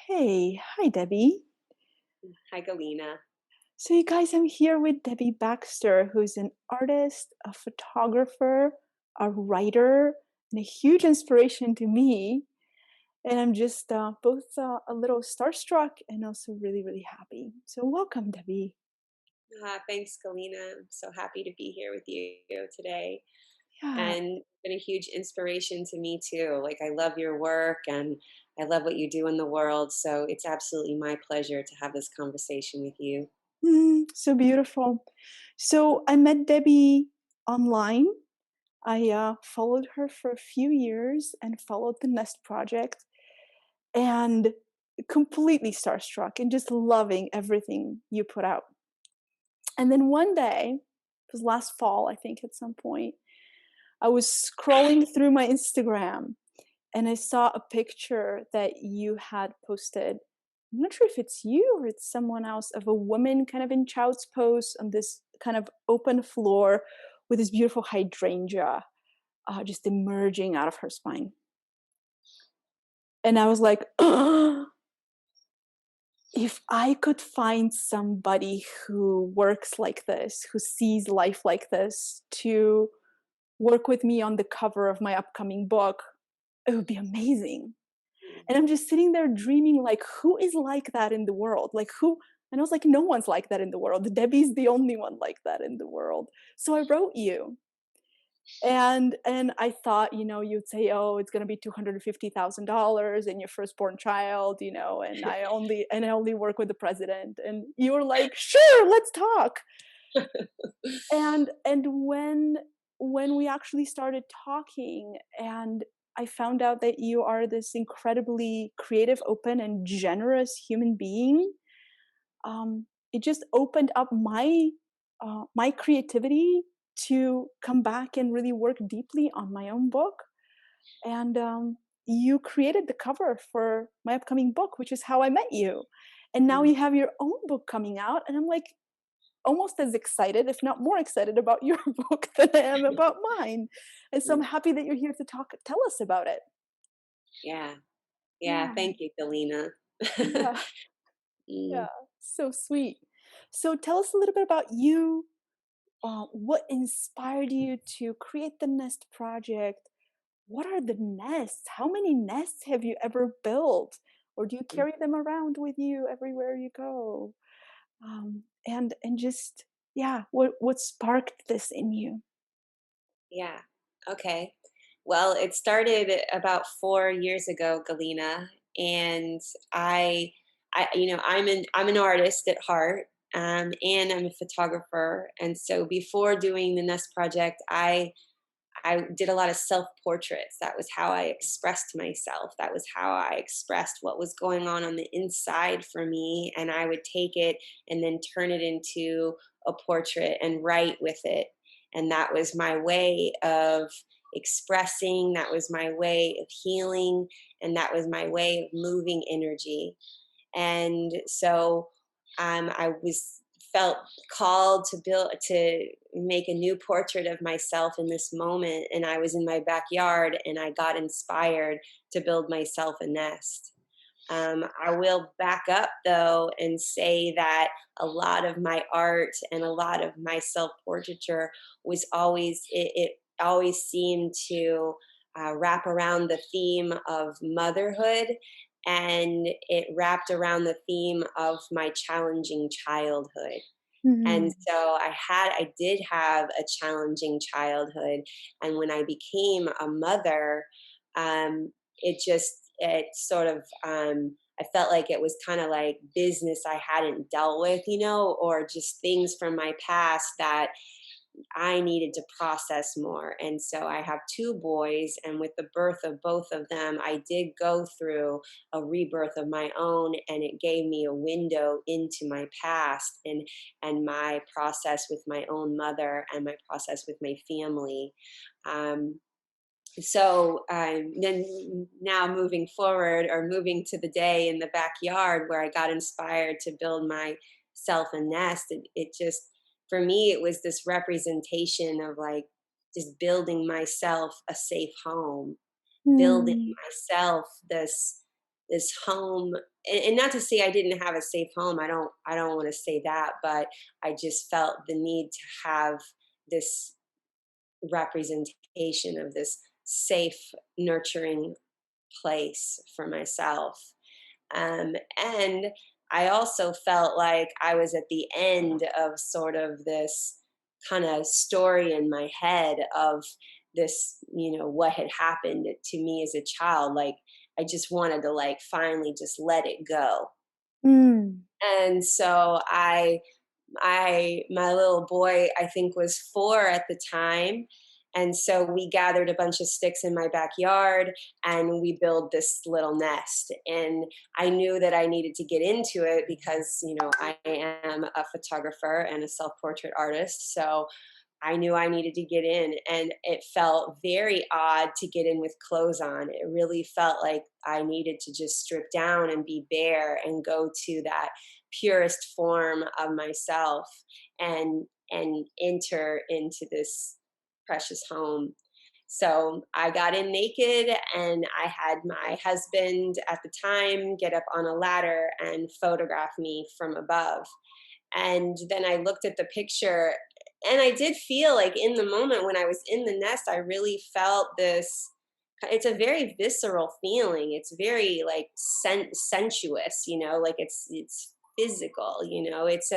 Hey, hi Debbie. Hi, Galina. So you guys, I'm here with Debbie Baxter, who's an artist, a photographer, a writer, and a huge inspiration to me. And I'm just both a little starstruck and also really, really happy. So welcome, Debbie. Thanks, Galina. I'm so happy to be here with you today. Yeah. And been a huge inspiration to me too. Like I love your work and I love what you do in the world. So it's absolutely my pleasure to have this conversation with you. So beautiful. So I met Debbie online. I followed her for a few years and followed the Nest Project. And completely starstruck and just loving everything you put out. And then one day, it was last fall, I think at some point, I was scrolling through my Instagram and I saw a picture that you had posted. I'm not sure if it's you or it's someone else, of a woman kind of in child's pose on this kind of open floor with this beautiful hydrangea just emerging out of her spine. And I was like, if I could find somebody who works like this, who sees life like this, to work with me on the cover of my upcoming book, it would be amazing. And I'm just sitting there dreaming, like, who is like that in the world? Like, who? And I was like, no one's like that in the world. Debbie's the only one like that in the world. So I wrote you. And I thought, you'd say, oh, it's going to be $250,000 and your firstborn child, and I only work with the president. And you were like, sure, let's talk. And when we actually started talking, and I found out that you are this incredibly creative, open, and generous human being, it just opened up my creativity to come back and really work deeply on my own book. And you created the cover for my upcoming book, which is how I met you. And now you have your own book coming out, and I'm like almost as excited, if not more excited, about your book than I am about mine. And so I'm happy that you're here to talk. Tell us about it. Yeah. Yeah. Yeah, Thank you, Galina. yeah, yeah. Mm, So sweet. So tell us a little bit about you. What inspired you to create the Nest Project? What are the nests? How many nests have you ever built? Or do you mm, carry them around with you everywhere you go? And just, yeah, what sparked this in you? yeah. Okay. Well, it started about 4 years ago, Galina, and I, I'm an artist at heart, and I'm a photographer. And so before doing the Nest Project, I did a lot of self portraits. That was how I expressed myself. That was how I expressed what was going on the inside for me. And I would take it and then turn it into a portrait and write with it. And that was my way of expressing, that was my way of healing, and that was my way of moving energy. And so I was felt called to make a new portrait of myself in this moment, and I was in my backyard and I got inspired to build myself a nest. I will back up though and say that a lot of my art and a lot of my self portraiture was it always seemed to wrap around the theme of motherhood, and it wrapped around the theme of my challenging childhood. And Mhm. so I did have a challenging childhood, and when I became a mother, it sort of I felt like it was kind of like business I hadn't dealt with, or just things from my past that I needed to process more. And so I have two boys, and with the birth of both of them, I did go through a rebirth of my own, and it gave me a window into my past and my process with my own mother and my process with my family. Um, then now moving forward, or moving to the day in the backyard where I got inspired to build myself a nest, it just, for me, it was this representation of like just building myself a safe home, building Mm. myself this. this home, and not to say I didn't have a safe home. I don't want to say that, but I just felt the need to have this representation of this safe, nurturing place for myself. And I also felt like I was at the end of sort of this kind of story in my head of this, what had happened to me as a child. Like, I just wanted to, like, finally just let it go. Mm. And so my little boy, I think, was 4 at the time, and so we gathered a bunch of sticks in my backyard, and we built this little nest, and I knew that I needed to get into it because, I am a photographer and a self-portrait artist, so I knew I needed to get in, and it felt very odd to get in with clothes on. It really felt like I needed to just strip down and be bare and go to that purest form of myself and enter into this precious home. So I got in naked, and I had my husband at the time get up on a ladder and photograph me from above. And then I looked at the picture, and I did feel like in the moment when I was in the nest, I really felt this. It's a very visceral feeling. It's very, like, sensuous, like it's physical, it's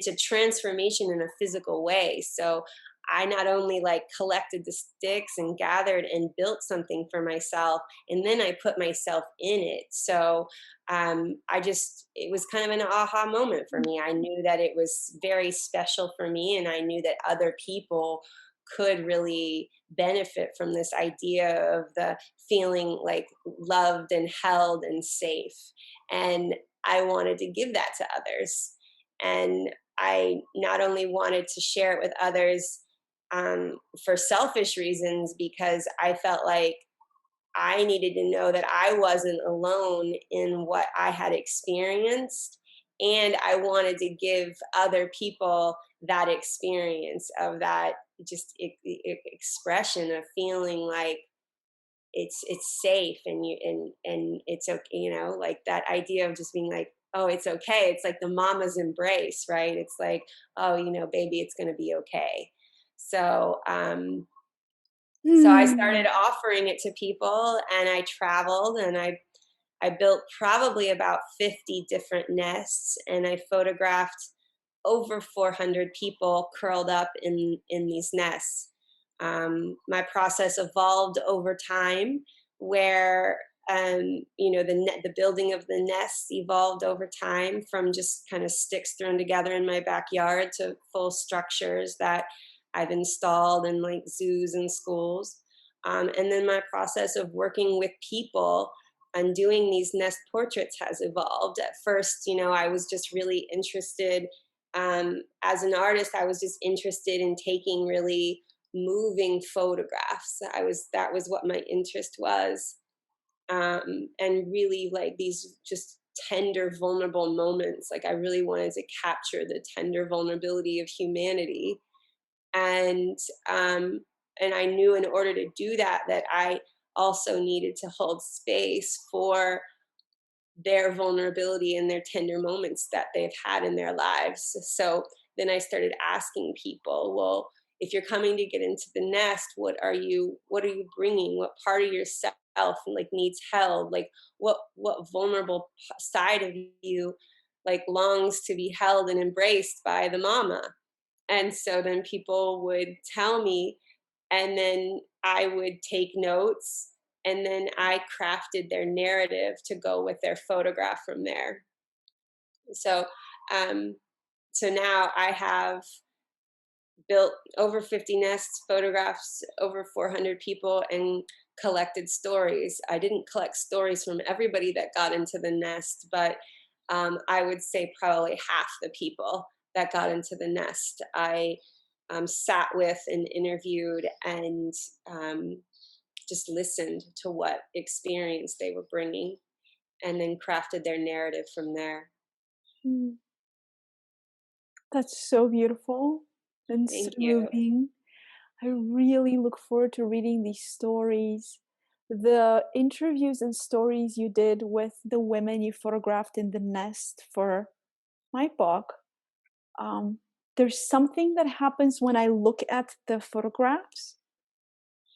a transformation in a physical way. So I not only, like, collected the sticks and gathered and built something for myself, and then I put myself in it. So it was kind of an aha moment for me. I knew that it was very special for me, and I knew that other people could really benefit from this idea of the feeling like loved and held and safe. And I wanted to give that to others. And I not only wanted to share it with others for selfish reasons, because I felt like I needed to know that I wasn't alone in what I had experienced. And I wanted to give other people that experience of that, just expression of feeling like it's safe, and it's okay, like that idea of just being like, oh, it's okay. It's like the mama's embrace, right? It's like, oh, baby, it's going to be okay. So so I started Mm. offering it to people, and I traveled, and I built probably about 50 different nests, and I photographed over 400 people curled up in these nests. My process evolved over time, where the building of the nests evolved over time from just kind of sticks thrown together in my backyard to full structures that I've installed in, like, zoos and schools. And then my process of working with people and doing these nest portraits has evolved. At first, I was just really interested, as an artist, I was just interested in taking really moving photographs. That was what my interest was, and really, like, these just tender, vulnerable moments. Like, I really wanted to capture the tender vulnerability of humanity, and um, and I knew in order to do that, that I also needed to hold space for their vulnerability and their tender moments that they've had in their lives. So then I started asking people, well, if you're coming to get into the nest, what are you bringing? What part of yourself, like, needs held? Like, what vulnerable side of you, like, longs to be held and embraced by the mama? And so then people would tell me, and then I would take notes, and then I crafted their narrative to go with their photograph from there. So, um, so now I have built over 50 nests, photographs over 400 people, and collected stories. I didn't collect stories from everybody that got into the nest, but I would say probably half the people that got into the nest I sat with and interviewed, and just listened to what experience they were bringing, and then crafted their narrative from there. Mm. That's so beautiful and so Thank you. moving. I really look forward to reading these stories. the interviews and stories you did with the women you photographed in the nest for my book, um, there's something that happens when I look at the photographs,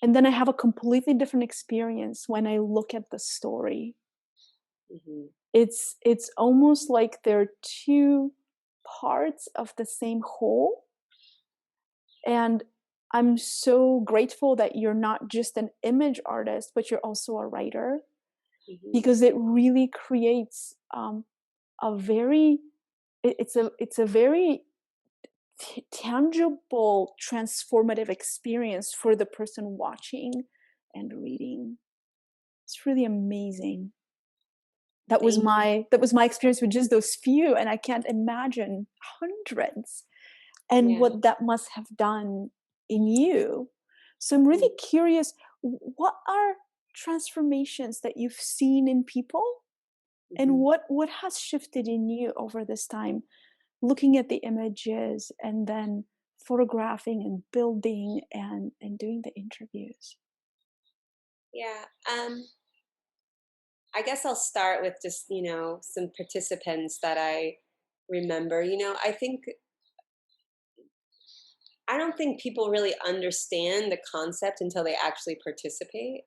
and then I have a completely different experience when I look at the story. Mhm. It's almost like they're two parts of the same whole, and I'm so grateful that you're not just an image artist, but you're also a writer, Mhm. because it really creates a very it's a very tangible transformative experience for the person watching and reading. It's really amazing. Thank you. That was my experience with just those few, and I can't imagine hundreds and Yeah. what that must have done in you. So I'm Mm. really curious, what are transformations that you've seen in people, and Mhm. what has shifted in you over this time, looking at the images and then photographing and building and doing the interviews? Yeah. I guess I'll start with just, some participants that I remember. I don't think people really understand the concept until they actually participate.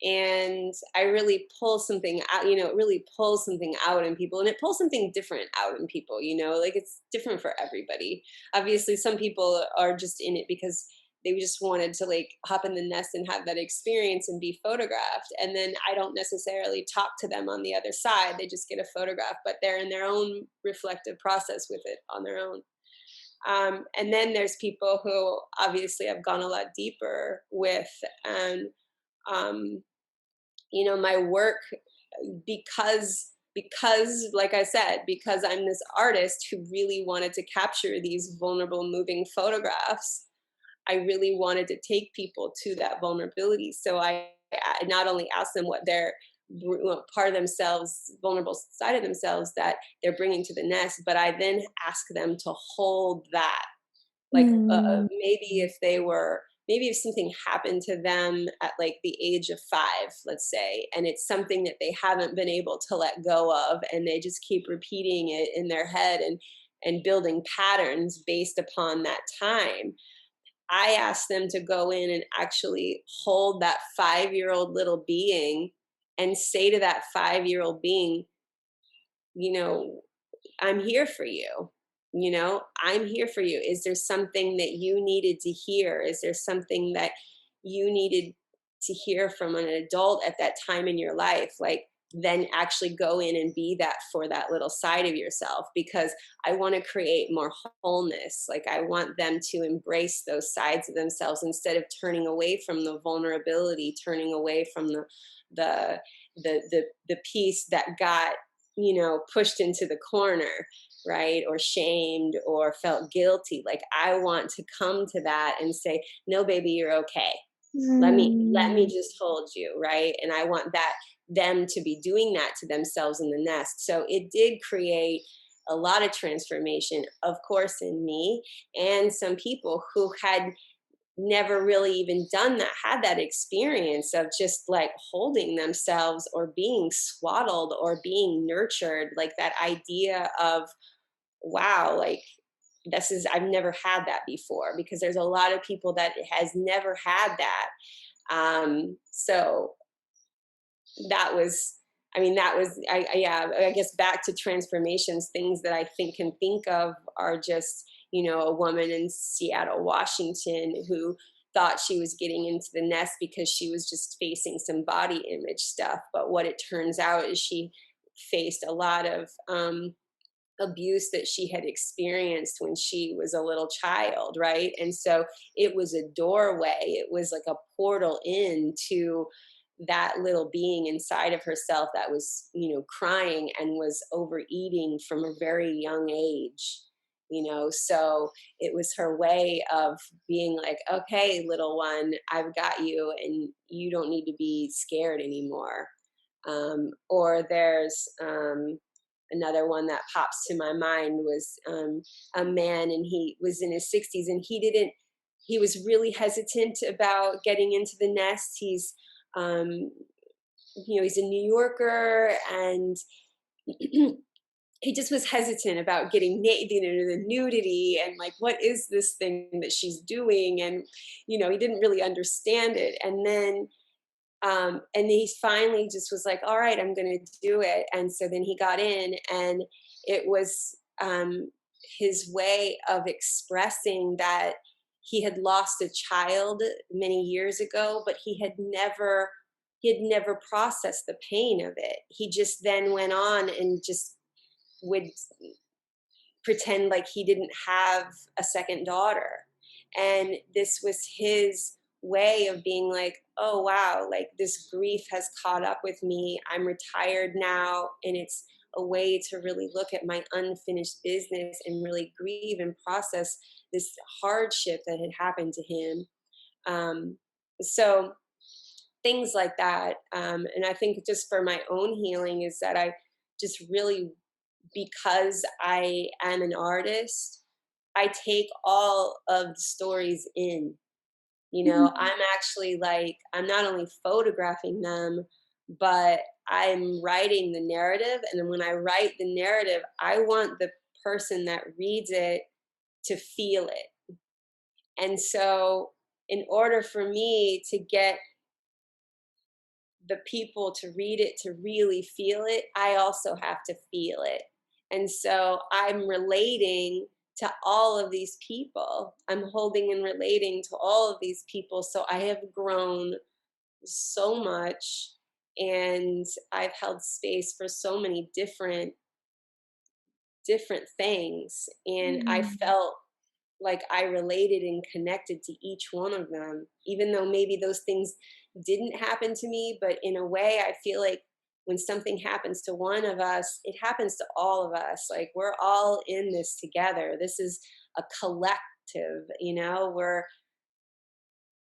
And I really pull something out, it really pulls something out in people, and it pulls something different out in people, like it's different for everybody. Obviously, some people are just in it because they just wanted to like hop in the nest and have that experience and be photographed. And then I don't necessarily talk to them on the other side. They just get a photograph, but they're in their own reflective process with it on their own. And then there's people who obviously have gone a lot deeper with, and um, my work, because like I said, because I'm this artist who really wanted to capture these vulnerable moving photographs, I really wanted to take people to that vulnerability. So I not only asked them what their part of themselves, vulnerable side of themselves that they're bringing to the nest, but I then ask them to hold that, like, Mm. maybe if they were, maybe if something happened to them at like the age of 5, let's say, and it's something that they haven't been able to let go of, and they just keep repeating it in their head and building patterns based upon that time. I asked them to go in and actually hold that 5-year-old little being and say to that 5-year-old being, you know, I'm here for you. I'm here for you. Is there something that you needed to hear? Is there something that you needed to hear from an adult at that time in your life? Like, then actually go in and be that for that little side of yourself, because I want to create more wholeness. Like, I want them to embrace those sides of themselves instead of turning away from the vulnerability, turning away from the the piece that got, pushed into the corner, right? Or shamed or felt guilty. Like, I want to come to that and say, no, baby, you're okay. Let me Mm. just hold you, right? And I want that, them to be doing that to themselves in the nest. So it did create a lot of transformation, of course, in me and some people who had never really even done that, had that experience of just like holding themselves or being swaddled or being nurtured, like that idea of, wow, like, this is, I've never had that before, because there's a lot of people that has never had that. So that was, that was, yeah, I guess back to transformations, things that I can think of are just, a woman in Seattle, Washington, who thought she was getting into the nest because she was just facing some body image stuff. But what it turns out is she faced a lot of, abuse that she had experienced when she was a little child, right? And so it was a doorway, it was like a portal into that little being inside of herself that was, crying and was overeating from a very young age. So it was her way of being like, okay, little one, I've got you, and you don't need to be scared anymore. Or there's, another one that pops to my mind was, a man, and he was in his 60s, and he was really hesitant about getting into the nest. He's Um, he's a New Yorker, and he just was hesitant about getting the nudity and like, what is this thing that she's doing? And, he didn't really understand it. And he finally just was like, all right, I'm going to do it. And so then he got in, and it was his way of expressing that he had lost a child many years ago, but he had never processed the pain of it. He just then went on and just would pretend like he didn't have a second daughter. And this was his way of being like, oh, wow, like this grief has caught up with me. I'm retired now. And it's a way to really look at my unfinished business and really grieve and process this hardship that had happened to him. Um, so things like that. And I think just for my own healing is that I just really, because I am an artist, I take all of the stories in. Mhm. I'm actually like, I'm not only photographing them, but I'm writing the narrative. And then when I write the narrative, I want the person that reads it to feel it. And so, in order for me to get the people to read it to really feel it, I also have to feel it. And so I'm relating to all of these people. I'm holding and relating to all of these people. So I have grown so much, and I've held space for so many different things, and I Mm. felt like I related and connected to each one of them, even though maybe those things didn't happen to me. But in a way, I feel like when something happens to one of us, it happens to all of us. Like we're all in this together. This is a collective,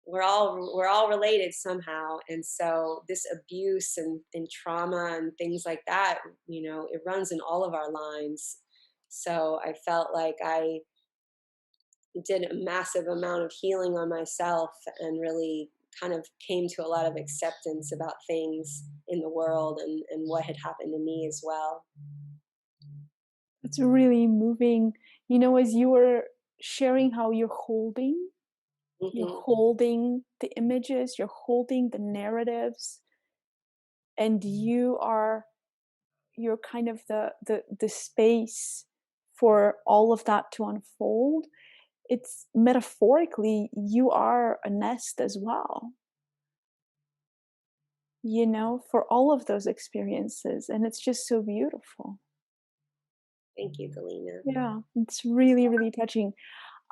we're all related somehow. And so this abuse and trauma and things like that, it runs in all of our lines. So I felt like I did a massive amount of healing on myself and really kind of came to a lot of acceptance about things in the world and what had happened to me as well. It's really moving. As you were sharing how you're Hmm. holding the images, you're holding the narratives, and you're kind of the space for all of that to unfold. It's metaphorically, you are a nest as well, for all of those experiences. And it's just so beautiful. Thank you, Galina. Yeah, it's really, really touching.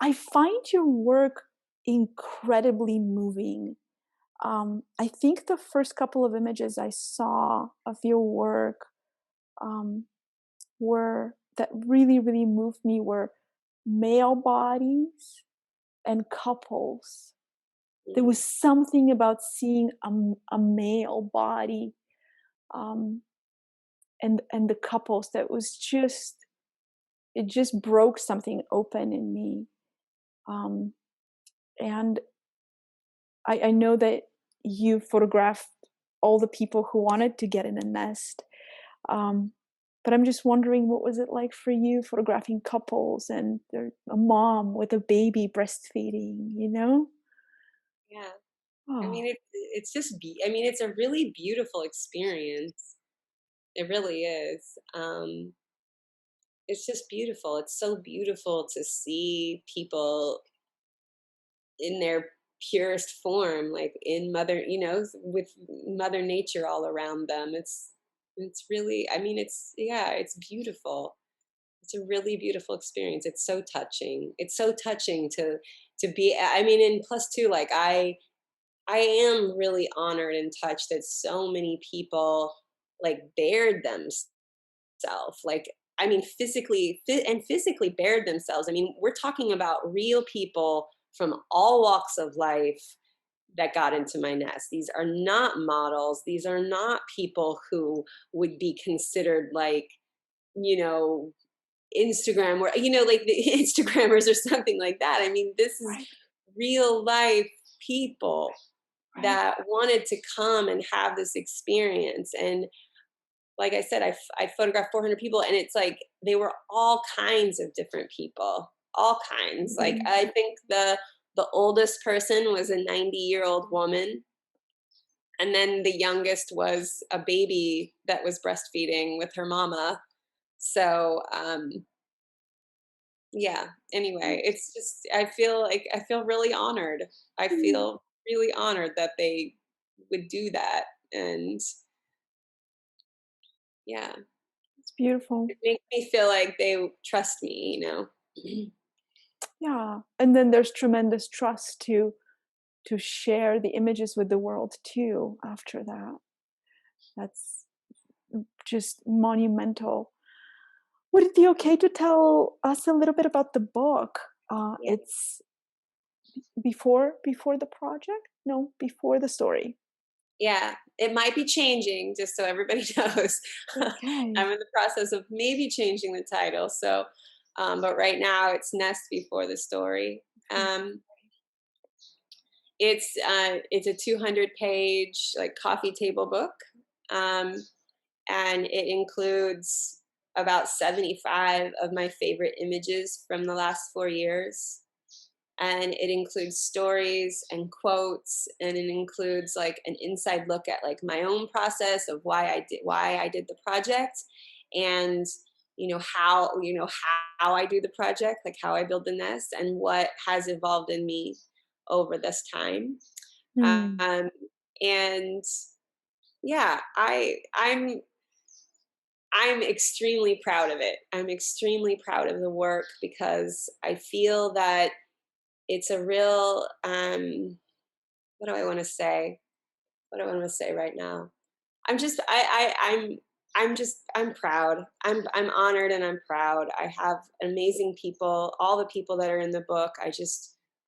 I find your work incredibly moving. I think the first couple of images I saw of your work um, were that really, really moved me were male bodies and couples. There was Hmm. something about seeing a male body um, and the couples that was just it just broke something open in me. Um, and I know that you photographed all the people who wanted to get in a nest. Um, but I'm just wondering, what was it like for you photographing couples and a mom with a baby breastfeeding? Yeah. I mean, Oh, it's just, I mean, it's a really beautiful experience. It really is. It's just beautiful. It's so beautiful to see people in their purest form, like in mother, with mother nature all around them. It's really, I mean, yeah, it's beautiful. It's a really beautiful experience. It's so touching. It's so touching to be, I mean, and plus too, like I am really honored and touched that so many people like bared themselves, like, I mean, physically bared themselves. I mean, we're talking about real people from all walks of life that got into my nest. These are not models. These are not people who would be considered like, you know, Instagram or, like the Instagrammers or something like that. I mean, this is right. real life people. right. that wanted to come and have this experience. And like I said, I photographed 400 people, and it's like they were all kinds of different people, all kinds. Like Mhm. I think the oldest person was a 90-year-old woman, and then the youngest was a baby that was breastfeeding with her mama. So yeah. Anyway, it's just I feel really honored. I Mm, feel really honored that they would do that, and yeah, it's beautiful. it makes me feel like they trust me, you know. Yeah, and then there's tremendous trust to share the images with the world too after that. That's just monumental. Would it be okay to tell us a little bit about the book? Yeah. It's before the project? No, before the story. Yeah, it might be changing, just so everybody knows. Okay. I'm in the process of maybe changing the title. So, but right now it's Nest Before the Story. For the Um, story. it's a 200-page like coffee table book, um, and it includes about 75 of my favorite images from the last 4 years, and it includes stories and quotes, and it includes like an inside look at like my own process of why I did the project, and how I do the project, like how I build the nest, and what has evolved in me over this time. Hmm. um, and yeah, I'm extremely proud of it. I'm extremely proud of the work because I feel that it's a real what do I want to say? What do I want to say right now? I'm just I'm proud. I'm honored and I'm proud. I have amazing people, all the people that are in the book.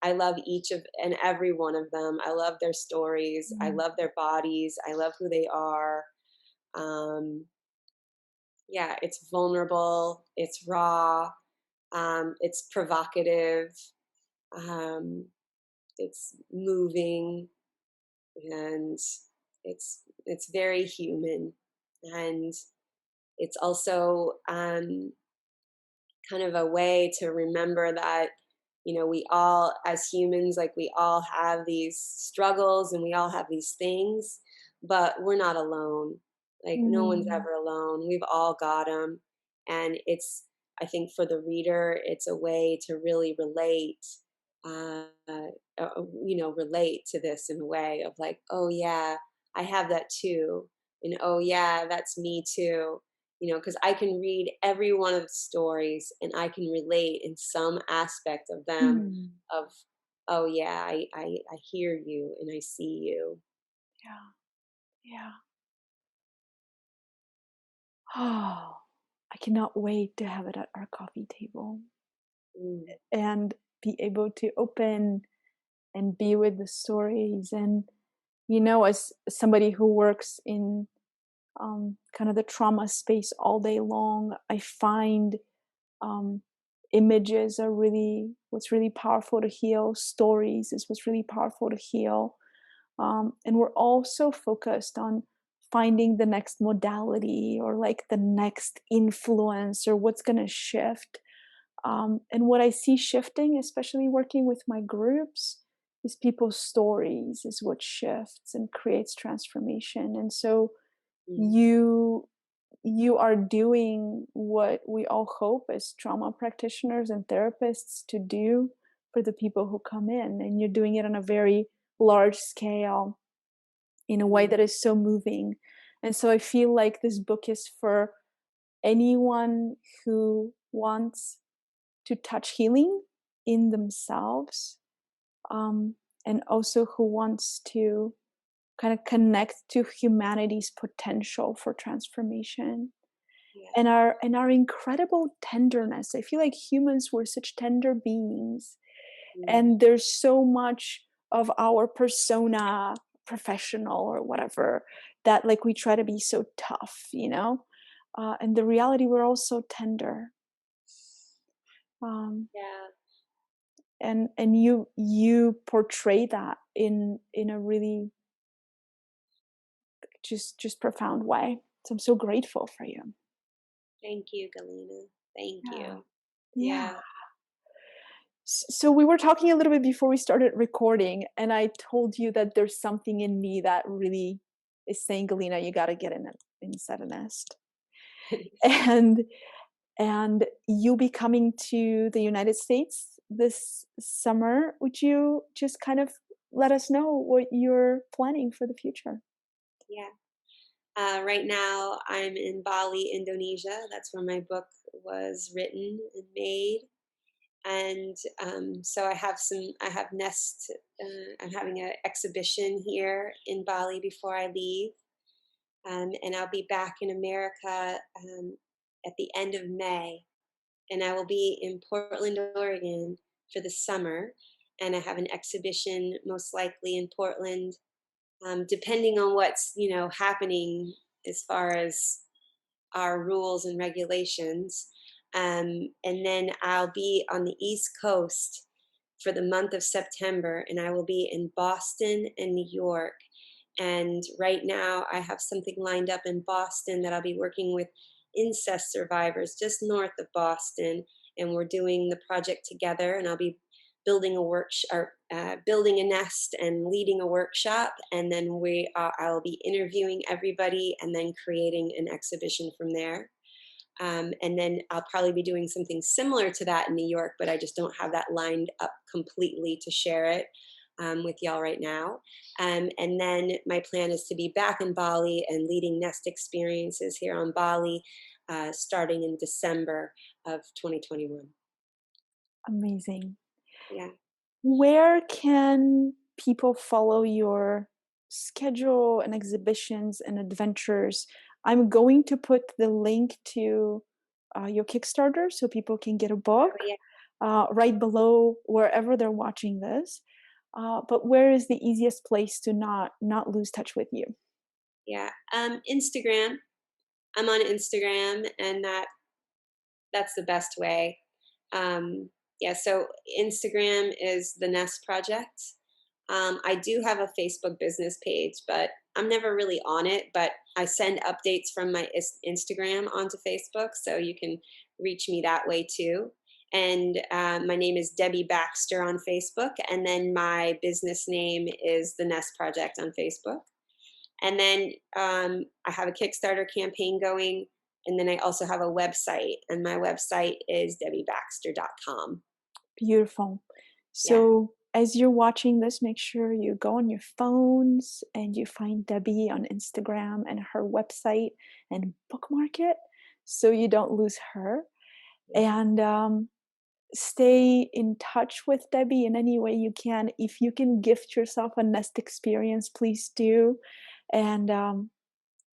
I love each of and every one of them. I love their stories. I Mm. love their bodies. I love who they are. Um yeah, it's vulnerable, it's raw, it's provocative, um, it's moving, and it's very human, and it's also kind of a way to remember that we all as humans, like we all have these struggles and we all have these things, but we're not alone. Like no one's Mm. ever alone. We've all got them. And it's I think for the reader it's a way to really relate, relate to this in a way of like, oh yeah, I have that too, and oh yeah, that's me too, because I can read every one of the stories and I can relate in some aspect of them Mm. of, oh yeah, I hear you and I see you. Yeah. Yeah. Oh, I cannot wait to have it at our coffee table Mm, and be able to open and be with the stories. And, as somebody who works in kind of the trauma space all day long, I find um, images are really what's really powerful to heal. Stories is what's really powerful to heal. And we're also focused on finding the next modality or like the next influence or what's going to shift. And what I see shifting, especially working with my groups, is people's stories is what shifts and creates transformation. And so mm, you are doing what we all hope as trauma practitioners and therapists to do for the people who come in, and you're doing it on a very large scale in a way mm, that is so moving. And so I feel like this book is for anyone who wants to touch healing in themselves, um, and also who wants to kind of connect to humanity's potential for transformation yeah. and our incredible tenderness. I feel like humans were such tender beings, Mm, and there's so much of our persona, professional or whatever, that like we try to be so tough. And the reality, we're all so tender. um, yeah. and you portray that in a really just profound way. So I'm so grateful for you. Thank you, Galina. Thank Yeah. you. Yeah. Yeah. So we were talking a little bit before we started recording, and I told you that there's something in me that really is saying, Galina, you got to get in it inside a nest. And you'll be coming to the United States this summer. Would you just kind of let us know what you're planning for the future? Yeah. Right now, I'm in Bali, Indonesia. That's where my book was written and made. And so I have Nest. I'm having an exhibition here in Bali before I leave. And I'll be back in America at the end of May. And I will be in Portland, Oregon for the summer. And I have an exhibition most likely in Portland, depending on what's happening as far as our rules and regulations. And then I'll be on the East Coast for the month of September, and I will be in Boston and New York. And right now, I have something lined up in Boston that I'll be working with incest survivors just north of Boston, and we're doing the project together. And I'll be building a building a nest and leading a workshop, and then I'll be interviewing everybody, and then creating an exhibition from there. And then I'll probably be doing something similar to that in New York, but I just don't have that lined up completely to share it with y'all right now. And then my plan is to be back in Bali and leading Nest experiences here on Bali starting in December of 2021. Amazing. Yeah. Where can people follow your schedule and exhibitions and adventures? I'm going to put the link to your Kickstarter so people can get a Oh, book yeah. right below wherever they're watching this. But where is the easiest place to not lose touch with you? Yeah. Instagram. I'm on Instagram, and that's the best way. Yeah, so Instagram is the Nest Project. I do have a Facebook business page, but I'm never really on it. But I send updates from my Instagram onto Facebook, so you can reach me that way too. And my name is Debbie Baxter on Facebook, and then my business name is the Nest Project on Facebook. And then I have a Kickstarter campaign going. And then I also have a website, and my website is debbiebaxter.com. Beautiful. Yeah. So as you're watching this, make sure you go on your phones and you find Debbie on Instagram and her website and bookmark it so you don't lose her. Yeah. And stay in touch with Debbie in any way you can. If you can gift yourself a Nest experience, please do. And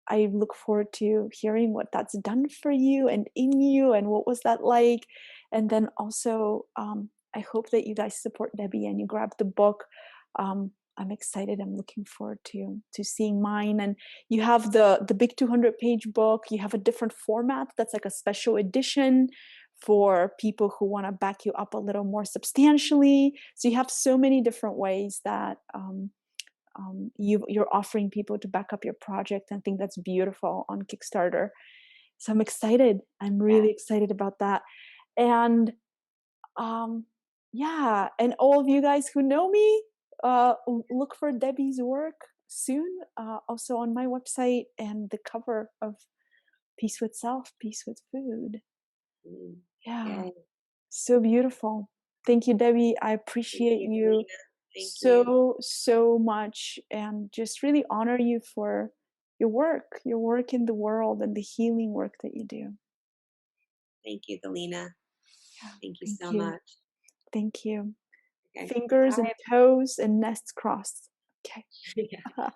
I look forward to hearing what that's done for you and in you and what was that like. And then also, I hope that you guys support Debbie and you grab the book. I'm excited. I'm looking forward to seeing mine. And you have the big 200-page book. You have a different format that's like a special edition for people who want to back you up a little more substantially. So you have so many different ways that you're offering people to back up your project. And I think that's beautiful on Kickstarter. So I'm excited. I'm Yeah. really excited about that. And um, yeah, and all of you guys who know me, look for Debbie's work soon. Also on my website and the cover of Peace with Self, Peace with Food. Mm. Yeah. Yeah. So beautiful. Thank you, Debbie. I Thank appreciate you, you Galina. Thank you. so much and just really honor you for your work in the world and the healing work that you do. Thank you, Galina. Yeah. Thank you Thank so you. much. Thank you. Okay. Fingers and Bye. toes and nests crossed. Okay. Yeah.